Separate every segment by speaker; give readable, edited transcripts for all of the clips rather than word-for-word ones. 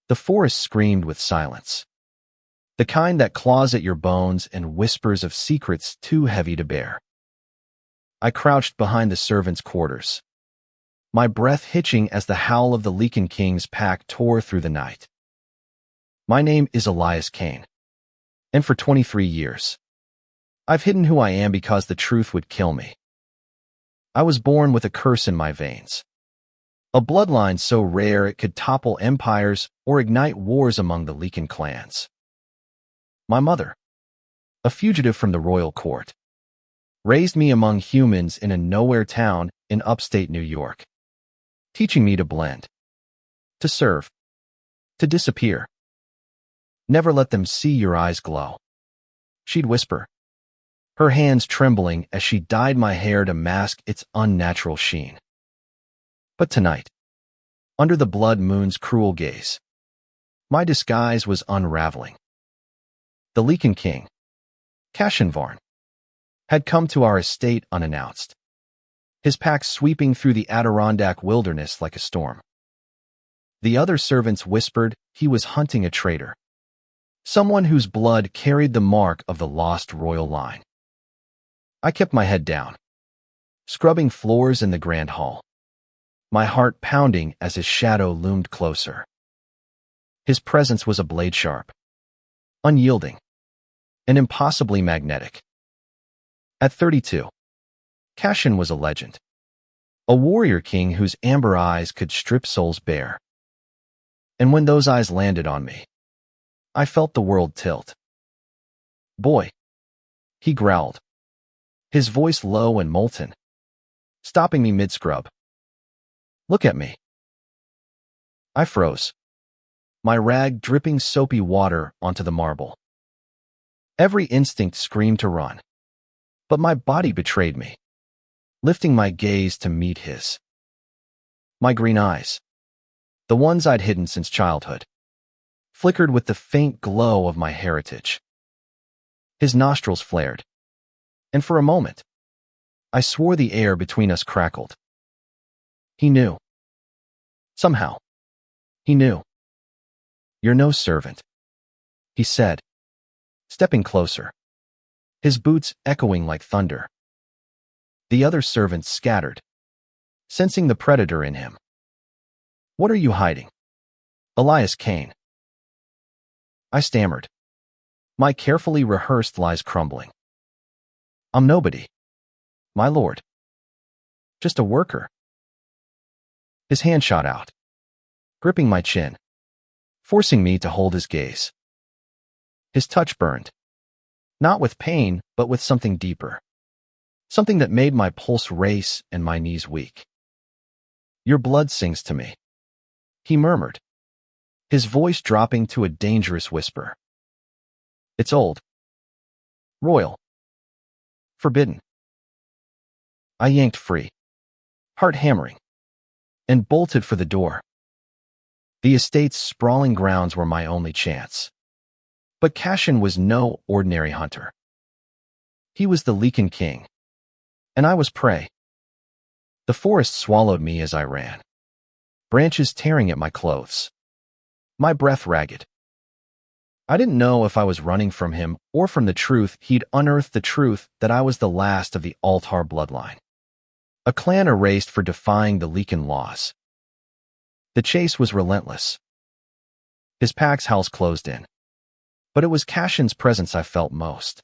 Speaker 1: The forest screamed with silence, the kind that claws at your bones and whispers of secrets too heavy to bear. I crouched behind the servants' quarters, my breath hitching as the howl of the Lycan King's pack tore through the night. My name is Elias Kane, and for 23 years, I've hidden who I am because the truth would kill me. I was born with a curse in my veins, a bloodline so rare it could topple empires or ignite wars among the Lycan clans. My mother, a fugitive from the royal court, raised me among humans in a nowhere town in upstate New York, teaching me to blend, to serve, to disappear. Never let them see your eyes glow, she'd whisper, her hands trembling as she dyed my hair to mask its unnatural sheen. But tonight, under the blood moon's cruel gaze, my disguise was unraveling. The Lycan King, Kashinvarn, had come to our estate unannounced, his pack sweeping through the Adirondack wilderness like a storm. The other servants whispered he was hunting a traitor, someone whose blood carried the mark of the lost royal line. I kept my head down, scrubbing floors in the grand hall, my heart pounding as his shadow loomed closer. His presence was a blade sharp, unyielding, and impossibly magnetic. At 32, Kashin was a legend, a warrior king whose amber eyes could strip souls bare. And when those eyes landed on me, I felt the world tilt. "Boy," he growled, his voice low and molten, stopping me mid-scrub. "Look at me." I froze, my rag dripping soapy water onto the marble. Every instinct screamed to run, but my body betrayed me, lifting my gaze to meet his. My green eyes, the ones I'd hidden since childhood, flickered with the faint glow of my heritage. His nostrils flared, and for a moment, I swore the air between us crackled. He knew. Somehow, he knew. "You're no servant," he said, stepping closer, his boots echoing like thunder. The other servants scattered, sensing the predator in him. "What are you hiding?" "Elias Kane." I stammered, my carefully rehearsed lies crumbling. "I'm nobody, my lord. Just a worker." His hand shot out, gripping my chin, forcing me to hold his gaze. His touch burned, not with pain, but with something deeper, something that made my pulse race and my knees weak. "Your blood sings to me," he murmured, his voice dropping to a dangerous whisper. "It's old, royal, forbidden." I yanked free, heart hammering, and bolted for the door. The estate's sprawling grounds were my only chance. But Kashin was no ordinary hunter. He was the Lycan King, and I was prey. The forest swallowed me as I ran, branches tearing at my clothes, my breath ragged. I didn't know if I was running from him or from the truth. He'd unearthed the truth that I was the last of the Altar bloodline, a clan erased for defying the Lycan laws. The chase was relentless. His pack's house closed in, but it was Kashin's presence I felt most.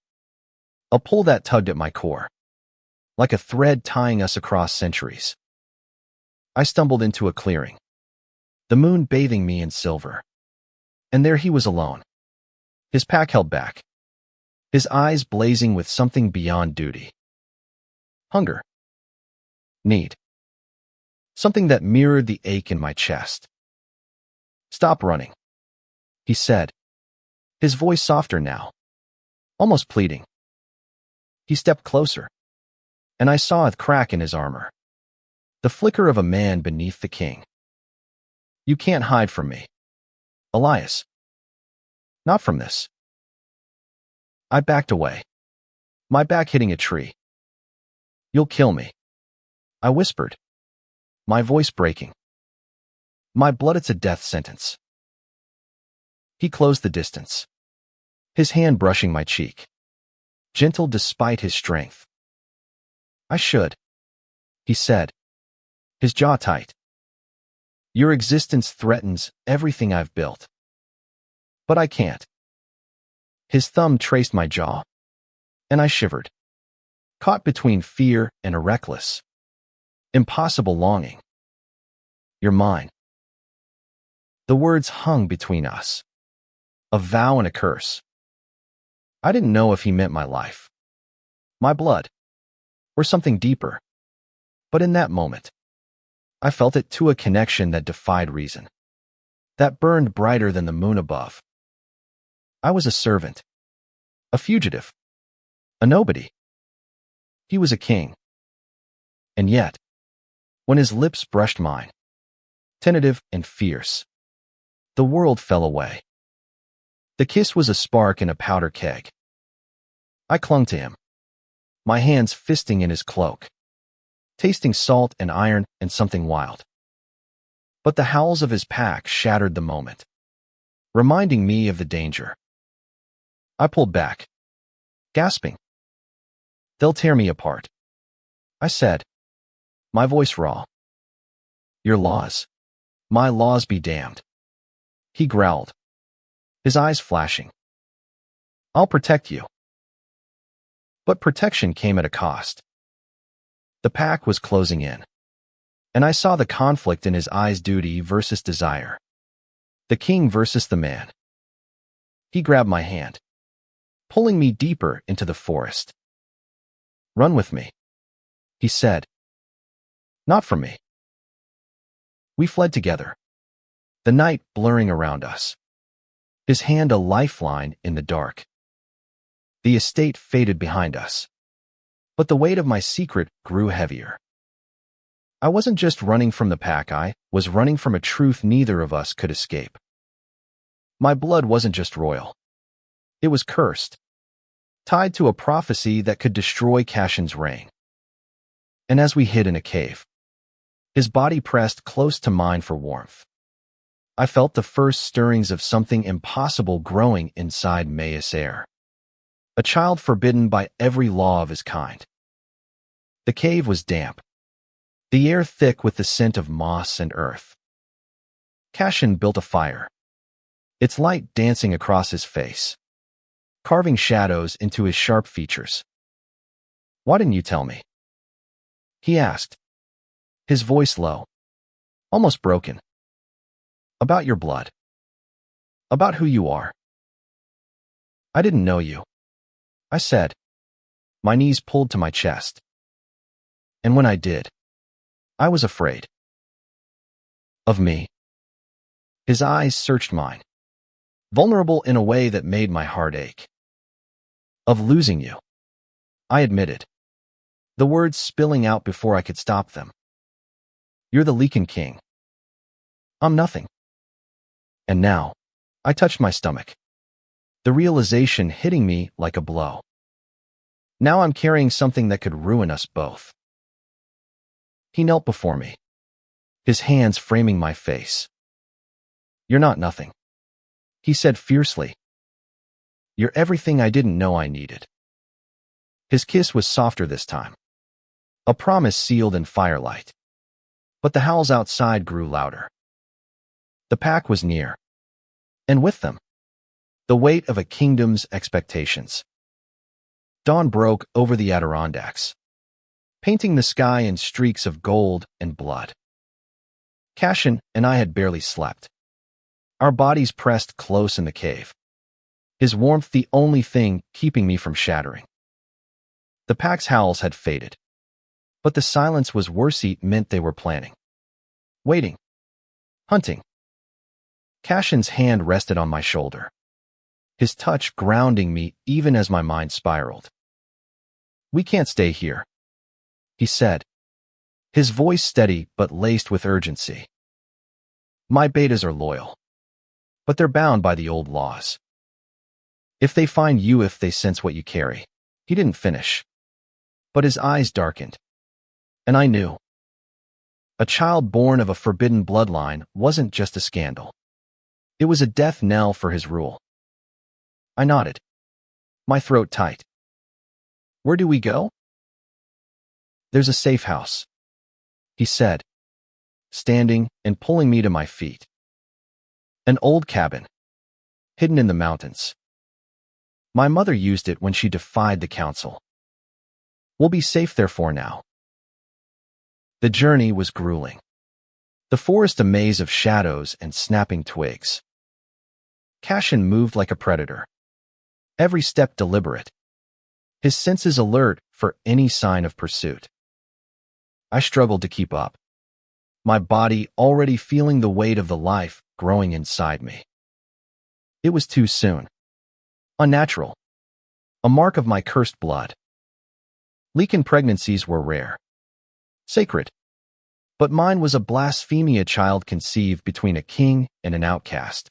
Speaker 1: A pull that tugged at my core, like a thread tying us across centuries. I stumbled into a clearing, the moon bathing me in silver. And there he was alone, his pack held back, his eyes blazing with something beyond duty. Hunger. Need. Something that mirrored the ache in my chest. "Stop running," he said, his voice softer now, almost pleading. He stepped closer, and I saw a crack in his armor, the flicker of a man beneath the king. "You can't hide from me, Elias. Not from this." I backed away, my back hitting a tree. "You'll kill me," I whispered, my voice breaking. "My blood, it's a death sentence." He closed the distance, his hand brushing my cheek, gentle despite his strength. I should, he said, his jaw tight. Your existence threatens everything I've built. But I can't. His thumb traced my jaw, and I shivered, caught between fear and a reckless, impossible longing. You're mine. The words hung between us, a vow and a curse. I didn't know if he meant my life, my blood, or something deeper. But in that moment, I felt it to a connection that defied reason, that burned brighter than the moon above. I was a servant, a fugitive, a nobody. He was a king. And yet, when his lips brushed mine, tentative and fierce, the world fell away. The kiss was a spark in a powder keg. I clung to him, my hands fisting in his cloak, tasting salt and iron and something wild. But the howls of his pack shattered the moment, reminding me of the danger. I pulled back, gasping. They'll tear me apart, I said, my voice raw. Your laws, my laws be damned. He growled, his eyes flashing. I'll protect you. But protection came at a cost. The pack was closing in, and I saw the conflict in his eyes: duty versus desire, the king versus the man. He grabbed my hand, pulling me deeper into the forest. Run with me, he said. Not from me. We fled together, the night blurring around us, his hand a lifeline in the dark. The estate faded behind us, but the weight of my secret grew heavier. I wasn't just running from the pack, I was running from a truth neither of us could escape. My blood wasn't just royal. It was cursed, tied to a prophecy that could destroy Cashin's reign. And as we hid in a cave, his body pressed close to mine for warmth, I felt the first stirrings of something impossible growing inside Mayus air. A child forbidden by every law of his kind. The cave was damp, the air thick with the scent of moss and earth. Cashin built a fire, its light dancing across his face, carving shadows into his sharp features. Why didn't you tell me? He asked, his voice low, almost broken. About your blood. About who you are. I didn't know you, I said, my knees pulled to my chest. And when I did, I was afraid. Of me. His eyes searched mine, vulnerable in a way that made my heart ache. Of losing you, I admitted, the words spilling out before I could stop them. You're the Lycan king. I'm nothing. And now, I touched my stomach, the realization hitting me like a blow. Now I'm carrying something that could ruin us both. He knelt before me, his hands framing my face. You're not nothing, he said fiercely. You're everything I didn't know I needed. His kiss was softer this time, a promise sealed in firelight. But the howls outside grew louder. The pack was near, and with them, the weight of a kingdom's expectations. Dawn broke over the Adirondacks, painting the sky in streaks of gold and blood. Cashin and I had barely slept, our bodies pressed close in the cave, his warmth the only thing keeping me from shattering. The pack's howls had faded, but the silence was worse. It meant they were planning, waiting, hunting. Cashin's hand rested on my shoulder, his touch grounding me even as my mind spiraled. We can't stay here, he said, his voice steady but laced with urgency. My betas are loyal, but they're bound by the old laws. If they find you, if they sense what you carry. He didn't finish, but his eyes darkened, and I knew. A child born of a forbidden bloodline wasn't just a scandal. It was a death knell for his rule. I nodded, my throat tight. Where do we go? There's a safe house, he said, standing and pulling me to my feet. An old cabin, hidden in the mountains. My mother used it when she defied the council. We'll be safe there for now. The journey was grueling. The forest a maze of shadows and snapping twigs. Cassian moved like a predator, every step deliberate, his senses alert for any sign of pursuit. I struggled to keep up, my body already feeling the weight of the life growing inside me. It was too soon. Unnatural. A mark of my cursed blood. Lycan pregnancies were rare. Sacred. But mine was a blasphemia child conceived between a king and an outcast.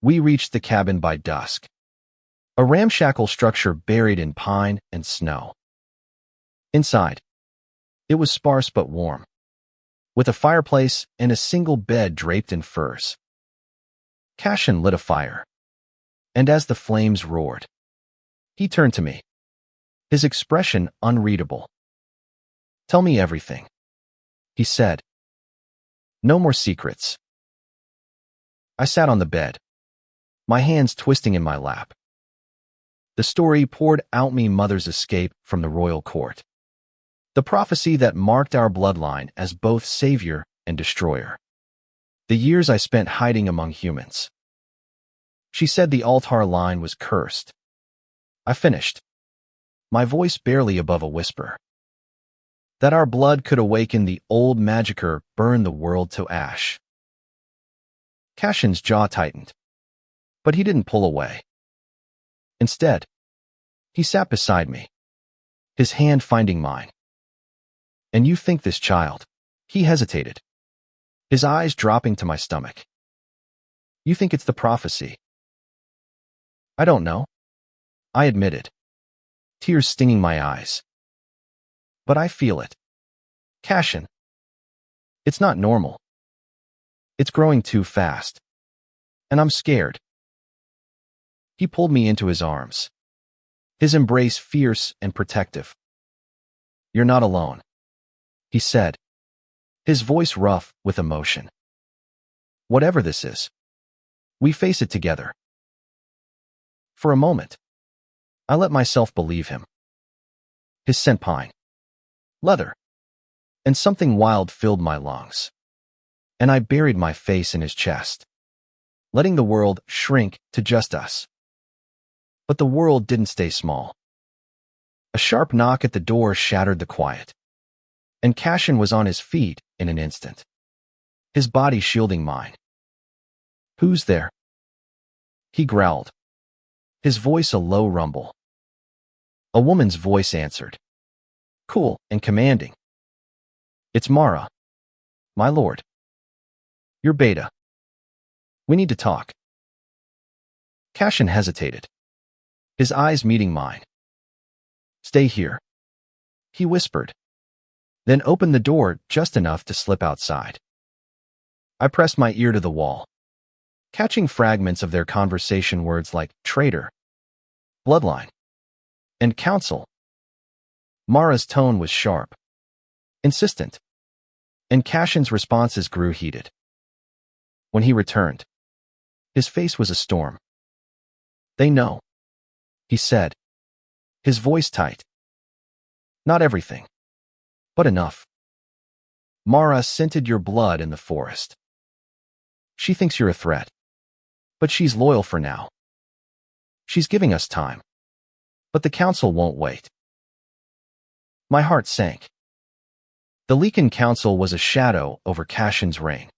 Speaker 1: We reached the cabin by dusk. A ramshackle structure buried in pine and snow. Inside, it was sparse but warm, with a fireplace and a single bed draped in furs. Cassian lit a fire, and as the flames roared, he turned to me, his expression unreadable. Tell me everything, he said. No more secrets. I sat on the bed, my hands twisting in my lap. The story poured out me mother's escape from the royal court. The prophecy that marked our bloodline as both savior and destroyer. The years I spent hiding among humans. She said the altar line was cursed. I finished, my voice barely above a whisper. That our blood could awaken the old magicor, burn the world to ash. Cassian's jaw tightened, but he didn't pull away. Instead, he sat beside me, his hand finding mine. And you think this child? He hesitated, his eyes dropping to my stomach. You think it's the prophecy? I don't know, I admitted, tears stinging my eyes. But I feel it. Cassian. It's not normal. It's growing too fast. And I'm scared. He pulled me into his arms, his embrace fierce and protective. You're not alone, he said, his voice rough with emotion. Whatever this is, we face it together. For a moment, I let myself believe him. His scent pine, leather, and something wild filled my lungs. And I buried my face in his chest, letting the world shrink to just us. But the world didn't stay small. A sharp knock at the door shattered the quiet, and Cassian was on his feet in an instant, his body shielding mine. Who's there? He growled, his voice a low rumble. A woman's voice answered, cool and commanding. It's Mara, my lord. You're Beta. We need to talk. Cassian hesitated, his eyes meeting mine. Stay here, he whispered, then opened the door just enough to slip outside. I pressed my ear to the wall, catching fragments of their conversation, words like traitor, bloodline, and council. Mara's tone was sharp, insistent, and Cassian's responses grew heated. When he returned, his face was a storm. They know, he said, his voice tight. Not everything, but enough. Mara scented your blood in the forest. She thinks you're a threat, but she's loyal for now. She's giving us time, but the council won't wait. My heart sank. The Lycan Council was a shadow over Cassian's reign,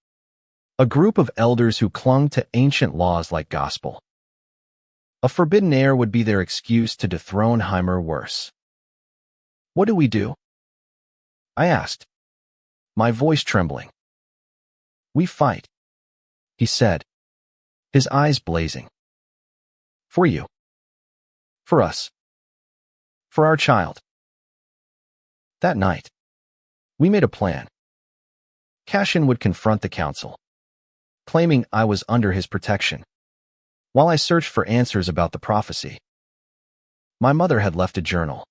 Speaker 1: a group of elders who clung to ancient laws like gospel. A forbidden heir would be their excuse to dethrone him or worse. What do we do? I asked, my voice trembling. We fight, he said, his eyes blazing. For you. For us. For our child. That night, we made a plan. Cassian would confront the council, claiming I was under his protection. While I searched for answers about the prophecy, my mother had left a journal,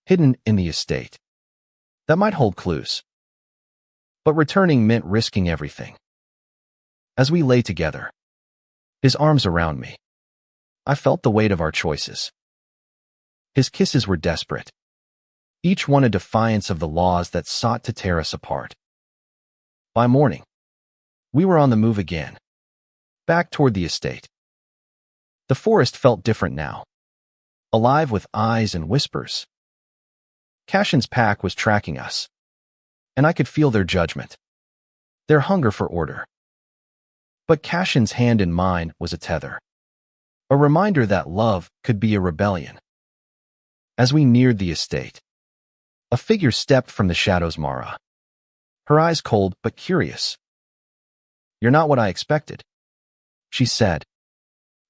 Speaker 1: hidden in the estate, that might hold clues. But returning meant risking everything. As we lay together, his arms around me, I felt the weight of our choices. His kisses were desperate, each one a defiance of the laws that sought to tear us apart. By morning, we were on the move again, back toward the estate. The forest felt different now, alive with eyes and whispers. Cashin's pack was tracking us, and I could feel their judgment, their hunger for order. But Cashin's hand in mine was a tether, a reminder that love could be a rebellion. As we neared the estate, a figure stepped from the shadows, Mara, her eyes cold but curious. "You're not what I expected," she said,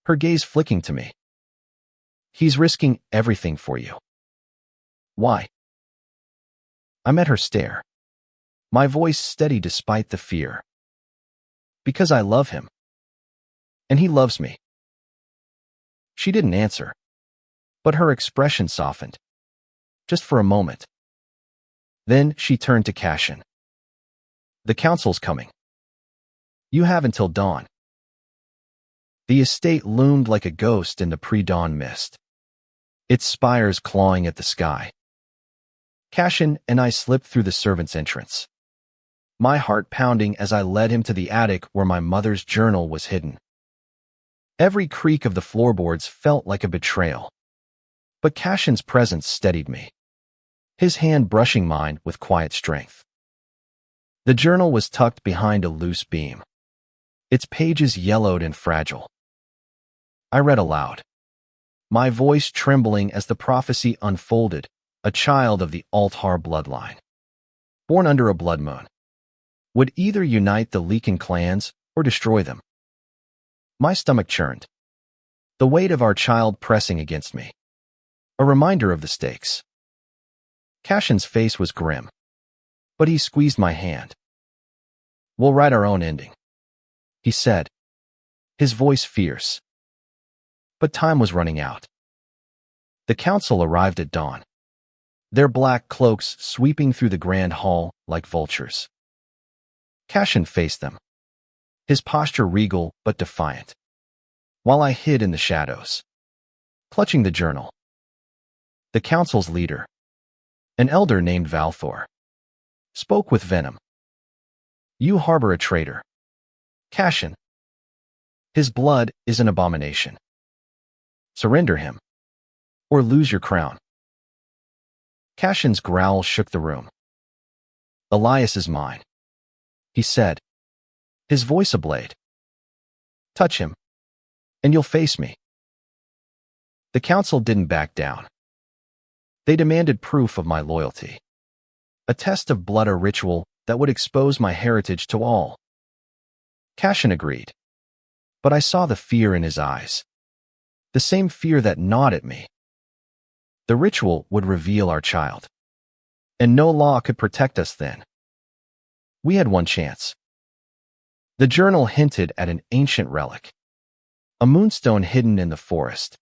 Speaker 1: her gaze flicking to me. "He's risking everything for you." "Why?" I met her stare, my voice steady despite the fear. "Because I love him. And he loves me." She didn't answer, but her expression softened, just for a moment. Then she turned to Cashin. "The council's coming. You have until dawn." The estate loomed like a ghost in the pre-dawn mist, its spires clawing at the sky. Cashin and I slipped through the servants' entrance, my heart pounding as I led him to the attic where my mother's journal was hidden. Every creak of the floorboards felt like a betrayal, but Cashin's presence steadied me, his hand brushing mine with quiet strength. The journal was tucked behind a loose beam, its pages yellowed and fragile. I read aloud, my voice trembling as the prophecy unfolded. A child of the Altar bloodline, born under a blood moon, would either unite the Lycan clans or destroy them. My stomach churned, the weight of our child pressing against me, a reminder of the stakes. Cashin's face was grim, but he squeezed my hand. "We'll write our own ending," he said, his voice fierce. But time was running out. The council arrived at dawn, their black cloaks sweeping through the grand hall like vultures. Cashin faced them, his posture regal but defiant, while I hid in the shadows, clutching the journal. The council's leader, an elder named Valthor, spoke with venom. "You harbor a traitor, Cashin. His blood is an abomination. Surrender him, or lose your crown." Cashin's growl shook the room. "Elias is mine," he said, his voice a blade. "Touch him, and you'll face me." The council didn't back down. They demanded proof of my loyalty, a test of blood, a ritual that would expose my heritage to all. Cashin agreed, but I saw the fear in his eyes, the same fear that gnawed at me. The ritual would reveal our child, and no law could protect us then. We had one chance. The journal hinted at an ancient relic, a moonstone hidden in the forest,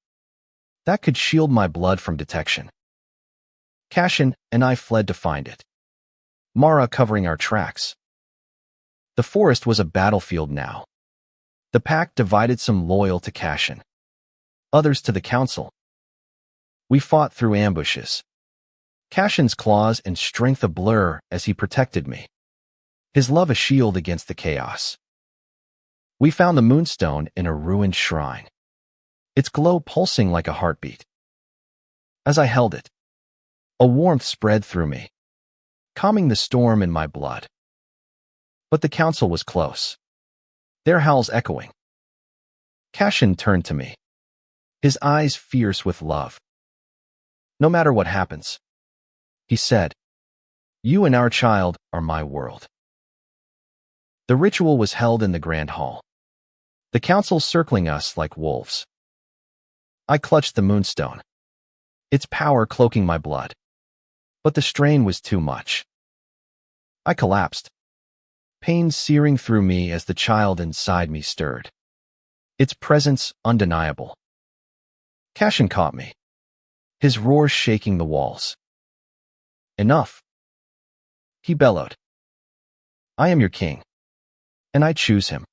Speaker 1: that could shield my blood from detection. Cashin and I fled to find it, Mara covering our tracks. The forest was a battlefield now. The pack divided, some loyal to Cashin, others to the council. We fought through ambushes, Cashin's claws and strength a blur as he protected me, his love a shield against the chaos. We found the moonstone in a ruined shrine, its glow pulsing like a heartbeat. As I held it, a warmth spread through me, calming the storm in my blood. But the council was close, their howls echoing. Cashin turned to me, his eyes fierce with love. "No matter what happens," he said, "you and our child are my world." The ritual was held in the grand hall, the council circling us like wolves. I clutched the moonstone, its power cloaking my blood, but the strain was too much. I collapsed, pain searing through me as the child inside me stirred. Its presence undeniable. Cashin caught me, his roar shaking the walls. Enough, he bellowed. I am your king, and I choose him.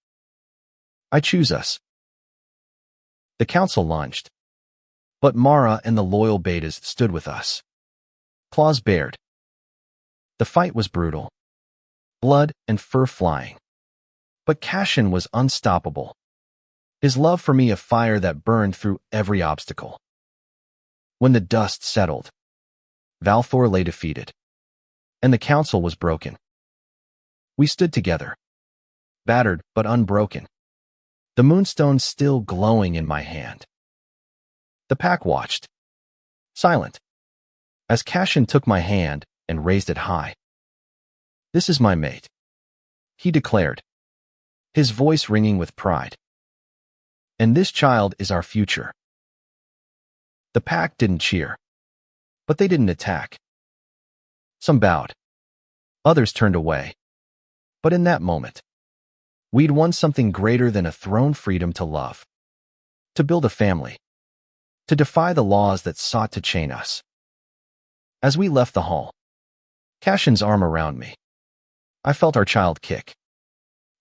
Speaker 1: I choose us. The council lunged, but Mara and the loyal betas stood with us, claws bared. The fight was brutal, blood and fur flying. But Cashin was unstoppable, his love for me a fire that burned through every obstacle. When the dust settled, Valthor lay defeated, and the council was broken. We stood together, battered but unbroken, the moonstone still glowing in my hand. The pack watched, silent, as Cashin took my hand and raised it high. This is my mate, he declared, his voice ringing with pride. And this child is our future. The pack didn't cheer, but they didn't attack. Some bowed, others turned away. But in that moment, we'd won something greater than a throne: freedom to love, to build a family, to defy the laws that sought to chain us. As we left the hall, Cashin's arm around me, I felt our child kick,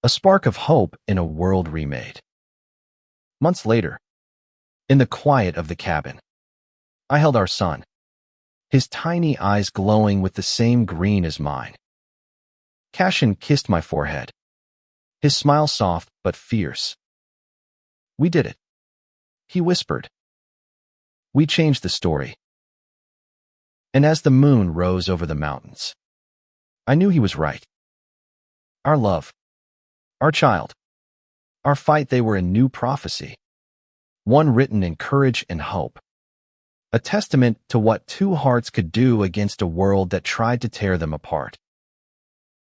Speaker 1: a spark of hope in a world remade. Months later, in the quiet of the cabin, I held our son, his tiny eyes glowing with the same green as mine. Cashin kissed my forehead, his smile soft but fierce. We did it, he whispered. We changed the story. And as the moon rose over the mountains, I knew he was right. Our love, our child, our fight, they were a new prophecy, one written in courage and hope, a testament to what two hearts could do against a world that tried to tear them apart.